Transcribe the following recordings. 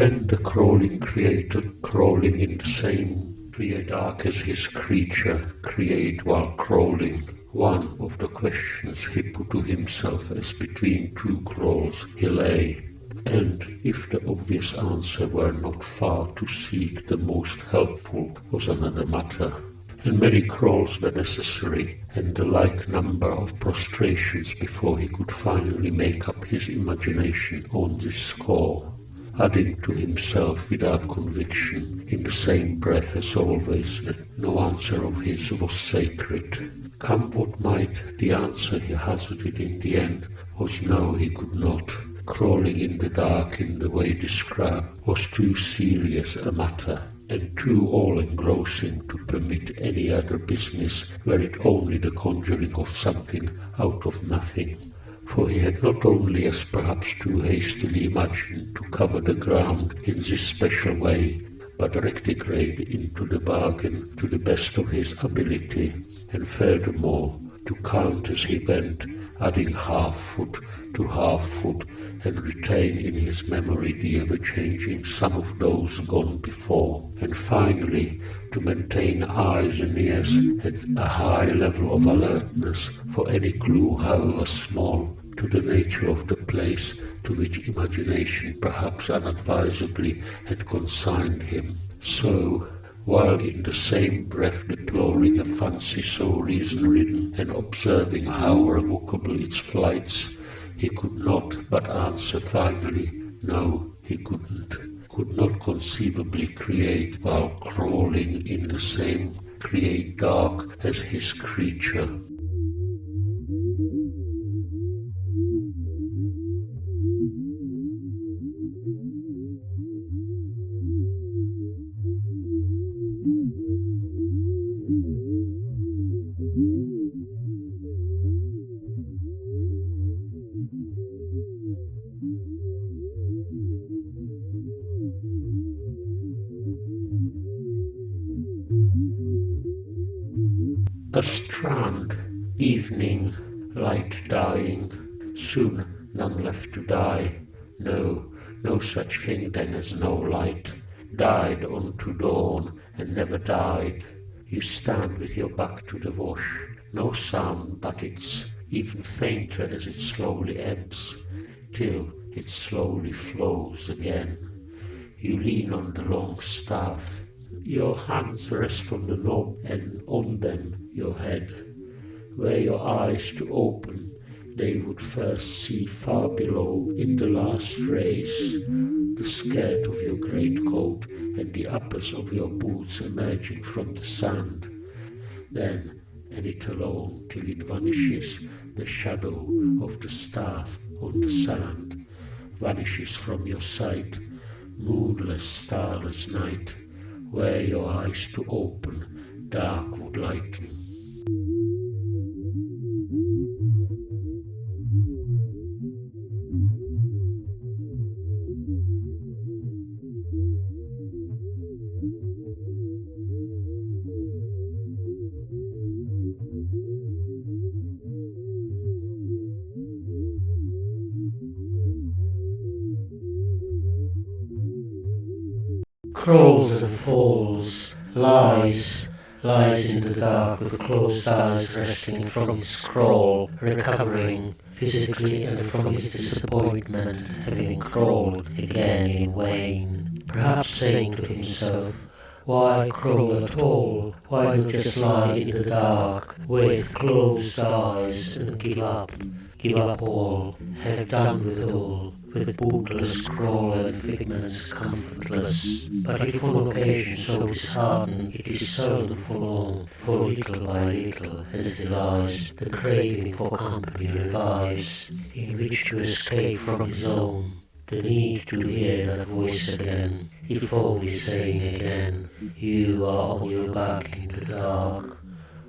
Can the crawling creator, crawling in the same clear dark as his creature, create while crawling? One of the questions he put to himself as between two crawls he lay. And if the obvious answer were not far to seek, the most helpful was another matter. And many crawls were necessary, and the like number of prostrations before he could finally make up his imagination on this score, adding to himself without conviction, in the same breath as always, that no answer of his was sacred. Come what might, the answer he hazarded in the end was no, he could not. Crawling in the dark in the way described was too serious a matter, and too all-engrossing to permit any other business were it only the conjuring of something out of nothing. For he had not only, as perhaps too hastily imagined, to cover the ground in this special way, but rectigrade into the bargain to the best of his ability, and furthermore to count as he went, adding half-foot to half-foot, and retain in his memory the ever-changing sum of those gone before, and finally to maintain eyes and ears at a high level of alertness for any clue, however small, to the nature of the place to which imagination perhaps unadvisedly had consigned him. So, while in the same breath deploring a fancy so reason-ridden and observing how revocable its flights, he could not but answer finally, no, he could not conceivably create while crawling in the same create dark as his creature. A strand, evening, light dying, soon none left to die. No, no such thing then as no light, died unto dawn and never died. You stand with your back to the wash, no sound but it's even fainter as it slowly ebbs, till it slowly flows again. You lean on the long staff, your hands rest on the knob and on them your head. Were your eyes to open, they would first see far below in the last rays the skirt of your greatcoat and the uppers of your boots emerging from the sand. Then, and it alone till it vanishes, the shadow of the staff on the sand vanishes from your sight. Moonless, starless night, were your eyes to open, dark would lighten. Crawls and falls, lies in the dark with closed eyes resting in front of his crawl, recovering physically and from his disappointment, having crawled again in vain, perhaps saying to himself, why crawl at all? Why not just lie in the dark with closed eyes and give up all, have done with all, with bootless crawl and figments comfortless. But if on occasion so disheartened, it is seldom for long, for little by little, as it lies, the craving for company revives, in which to escape from his own, the need to hear that voice again, if only saying again, you are on your back in the dark.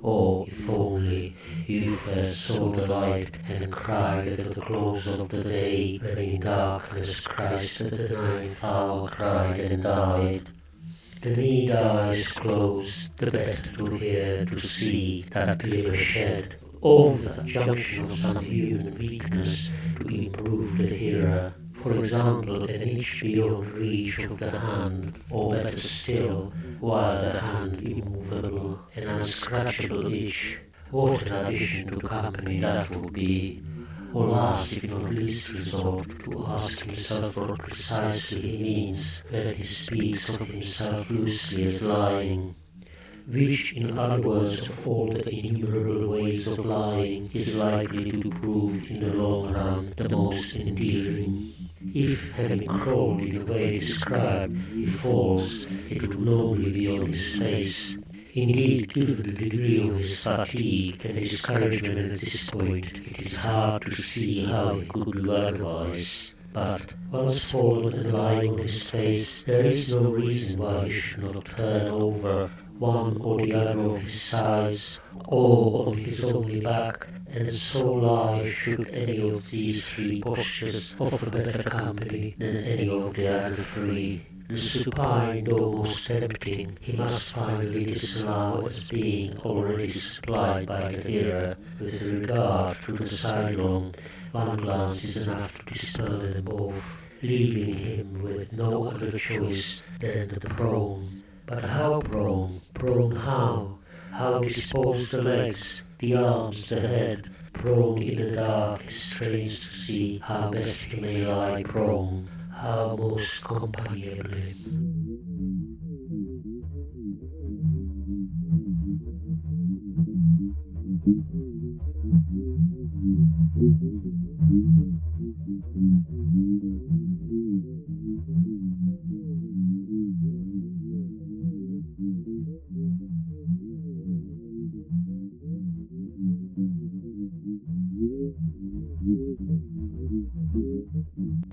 Or if only you first saw the light and cried at the close of the day, when in darkness Christ at the ninth hour cried and died. The need eyes closed, the better to hear, to see that glimmer shed, all that junction of some human weakness to improve the hearer, For example, an inch beyond reach of the hand, or better still, while the hand immovable, an unscratchable itch. What an addition to company that would be! Or last, if not least resort, to ask himself what precisely he means when he speaks of himself loosely as lying. Which, in other words, of all the innumerable ways of lying, is likely to prove in the long run the most endearing. If, having crawled in the way described, he falls, it would normally be on his face. Indeed, given the degree of his fatigue and discouragement at this point, it is hard to see how he could do otherwise. But, once fallen and lying on his face, there is no reason why he should not turn over one or the other of his sides, or on his only back, and so lie should any of these three postures offer better company than any of the other three. The supine, though most tempting, he must finally disallow as being already supplied by the hearer. With regard to the sidelong, one glance is enough to dispel them both, leaving him with no other choice than the prone. But how prone? Prone how? How dispose the legs, the arms, the head? Prone in the dark is strange to see how best he may lie prone, how most companionably.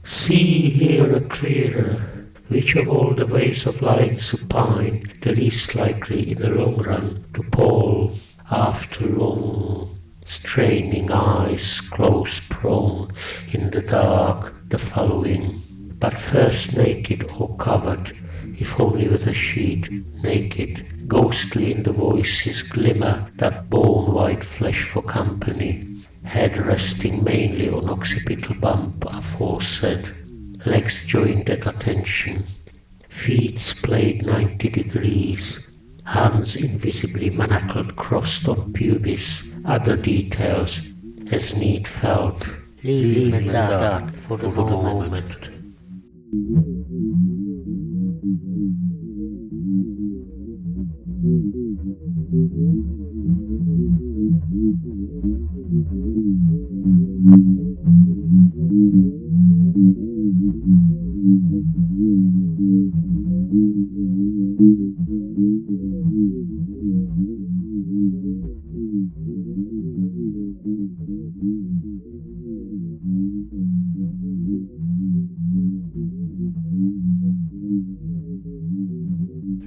See here a clearer, which of all the ways of lying supine, the least likely in the long run to pall, after long straining eyes, close prone in the dark, the following, but first naked or covered, if only with a sheet, naked, ghostly in the voices glimmer that bone white flesh for company, head resting mainly on occipital bump aforesaid, legs joined at attention, feet splayed 90 degrees, hands invisibly manacled crossed on pubis, other details as need felt. Leave him at that for the moment.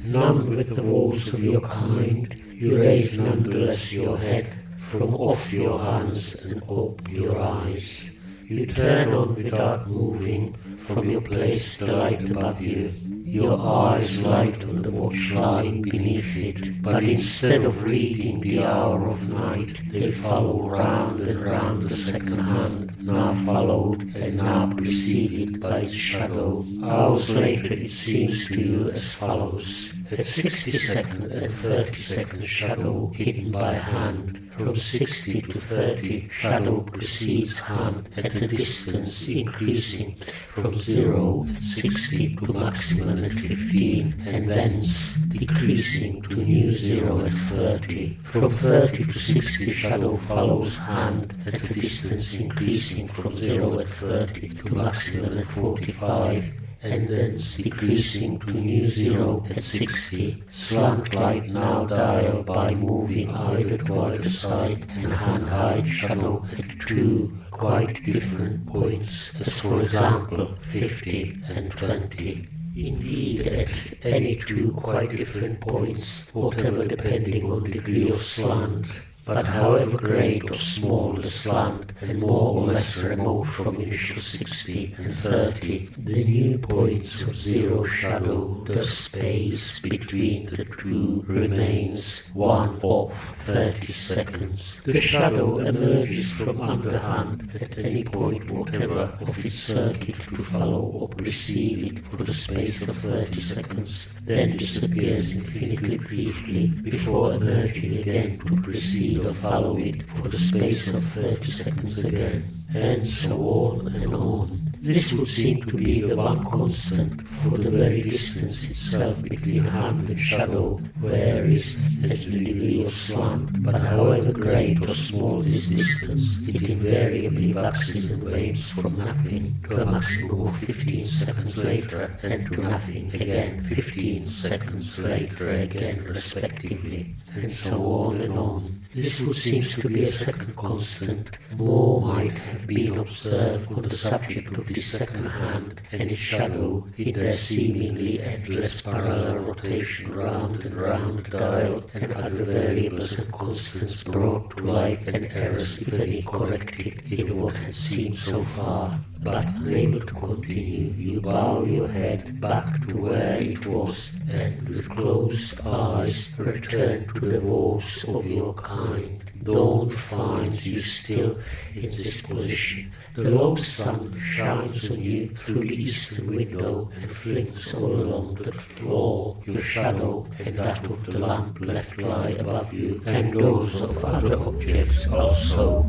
None with the walls of your kind, you raise nonetheless your head from off your hands and open your eyes. You turn on without moving from your place the light above you. Your eyes light on the watch lying beneath it, but instead of reading the hour of night, they follow round and round the second hand, now followed and now preceded by its shadow. Hours later it seems to you as follows. At 60-second and 30-second shadow hidden by hand, from 60 to 30 shadow precedes hand at a distance increasing from 0 at 60 to maximum at 15, and thence decreasing to new 0 at 30. From 30 to 60 shadow follows hand at a distance increasing from 0 at 30 to maximum at 45, and thence decreasing to new 0 at 60, slant light now dial by moving either to either side, and hand hide shadow at two quite different points, as for example 50 and 20. Indeed, at any two quite different points, whatever depending on degree of slant. But however great or small the slant, and more or less remote from initial 60 and 30, the new points of zero shadow, the space between the two remains 1 of 30 seconds. The shadow emerges from underhand at any point whatever of its circuit to follow or precede it for the space of 30 seconds, then disappears infinitely briefly before emerging again to precede or follow it for the space of 30 seconds again, and so on and on. This would seem to be the one constant, for the very distance itself between hand and shadow varies as the degree of slant, but however great or small this distance, it invariably waxes and wanes from nothing to a maximum of 15 seconds later, and to nothing again 15 seconds later again, respectively, and so on and on. This would seem to be a second constant. More might have been observed on the subject of this second hand and its shadow in their seemingly endless parallel rotation round and round the dial, and other variables and constants brought to light and errors, if any, corrected in what had seemed so far. But unable to continue, you bow your head back to where it was, and with closed eyes return to the woes of your kind. Dawn finds you still in this position. The low sun shines on you through the eastern window and flings all along the floor your shadow and that of the lamp left lie above you, and those of other objects also.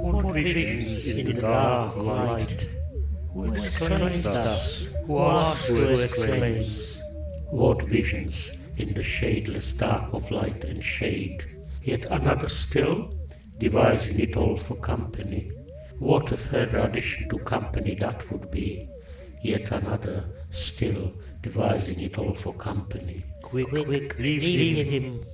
What visions in the dark light? Who exclaims thus? Who asks, who exclaims? What visions in the shadeless dark of light and shade? Yet another still, devising it all for company. What a further addition to company that would be. Yet another still, devising it all for company. Quick, leave him.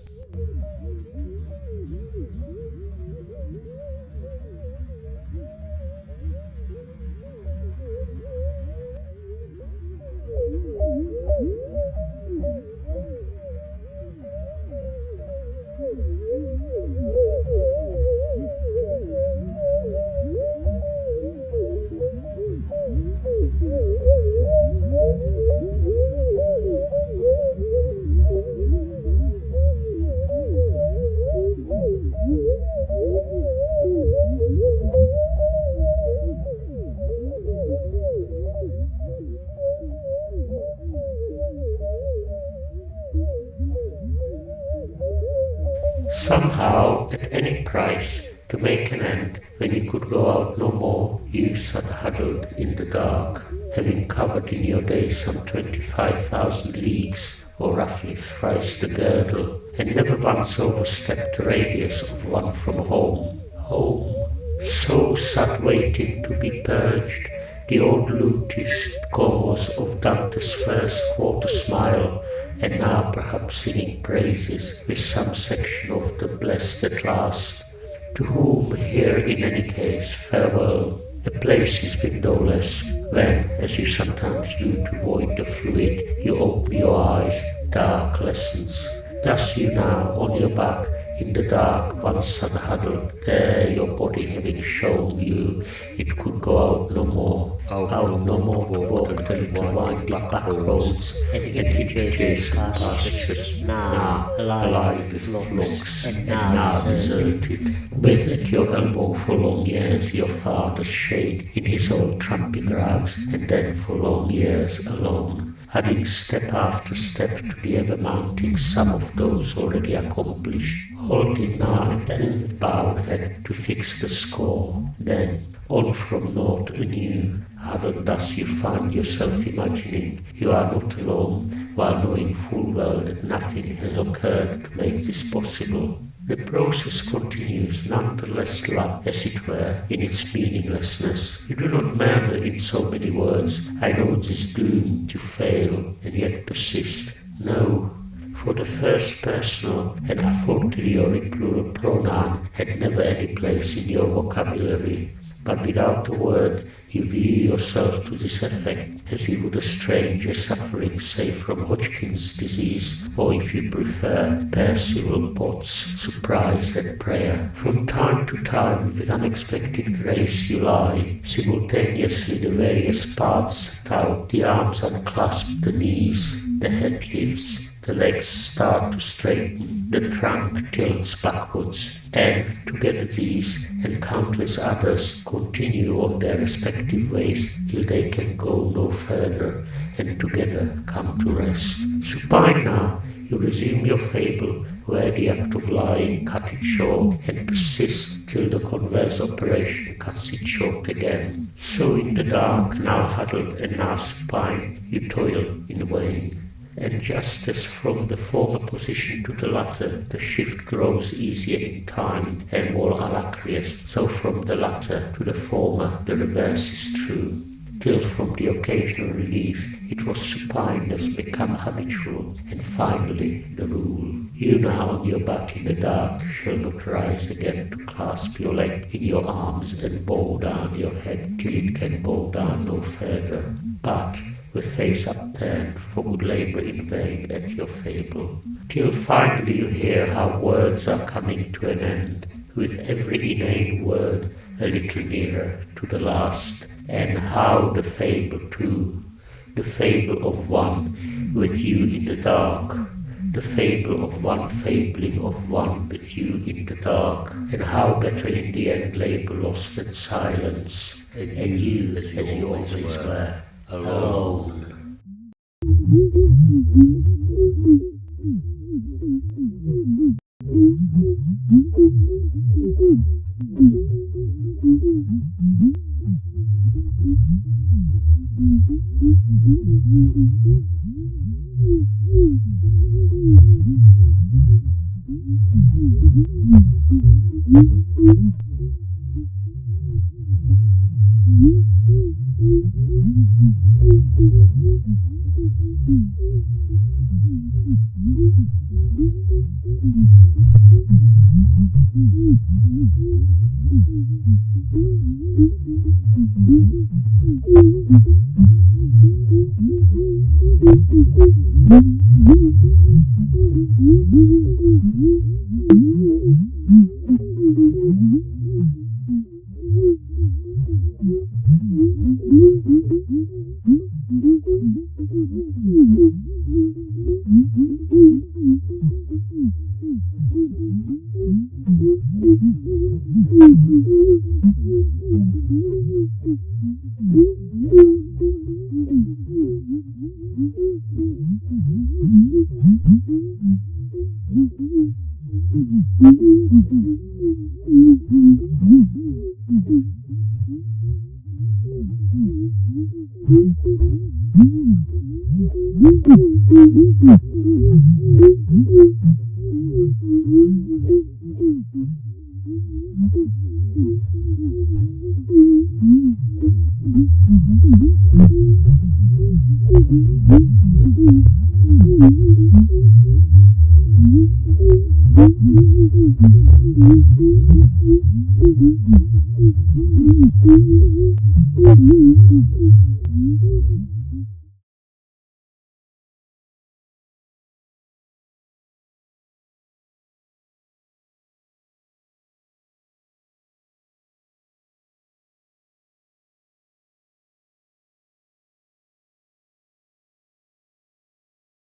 Somehow, at any price, to make an end, when you could go out no more, you sat huddled in the dark, having covered in your day some 25,000 leagues, or roughly thrice the girdle, and never once overstepped the radius of one from home. Home, so sat waiting to be purged, the old lutist cause of Dante's first quarter smile, and now perhaps singing praises with some section of the blessed at last, to whom here in any case farewell. The place is windowless, when, as you sometimes do to void the fluid, you open your eyes, dark lessons. Thus you now, on your back, in the dark, once unhuddled, there your body having shown you it could go out no more, out no more to walk the little winding back roads and into adjacent pastures, now alive with flocks, and now deserted, with at your elbow for long years your father's shade in his old tramping rags, and then for long years alone, adding step after step to the ever-mounting sum of those already accomplished, halting now and then with bowed head to fix the score, then on from naught anew, huddled thus you find yourself imagining you are not alone, while knowing full well that nothing has occurred to make this possible. The process continues, nonetheless locked, as it were, in its meaninglessness. You do not murmur in so many words, I know it is doomed to fail, and yet persist. No, for the first personal and a fortiori plural pronoun had never any place in your vocabulary. But without a word, you view yourself to this effect, as you would a stranger suffering, say, from Hodgkin's disease, or if you prefer, Percival Potts, surprise at prayer. From time to time, with unexpected grace, you lie, simultaneously the various parts out, the arms unclasped, the knees, the head lifts, the legs start to straighten, the trunk tilts backwards, and together these and countless others continue on their respective ways till they can go no further, and together come to rest. Supine now, you resume your fable where the act of lying cut it short, and persist till the converse operation cuts it short again. So in the dark, now huddled and now supine, you toil in vain. And just as from the former position to the latter the shift grows easier in time and more alacrious, so from the latter to the former the reverse is true, till from the occasional relief it was supine has become habitual, and finally the rule. You now on your back in the dark shall not rise again to clasp your leg in your arms and bow down your head till it can bow down no further, but with face upturned, for good labour in vain at your fable, till finally you hear how words are coming to an end, with every inane word a little nearer to the last, and how the fable too, the fable of one with you in the dark, the fable of one fabling of one with you in the dark, and how better in the end labour lost than silence, and you as you always were, alone.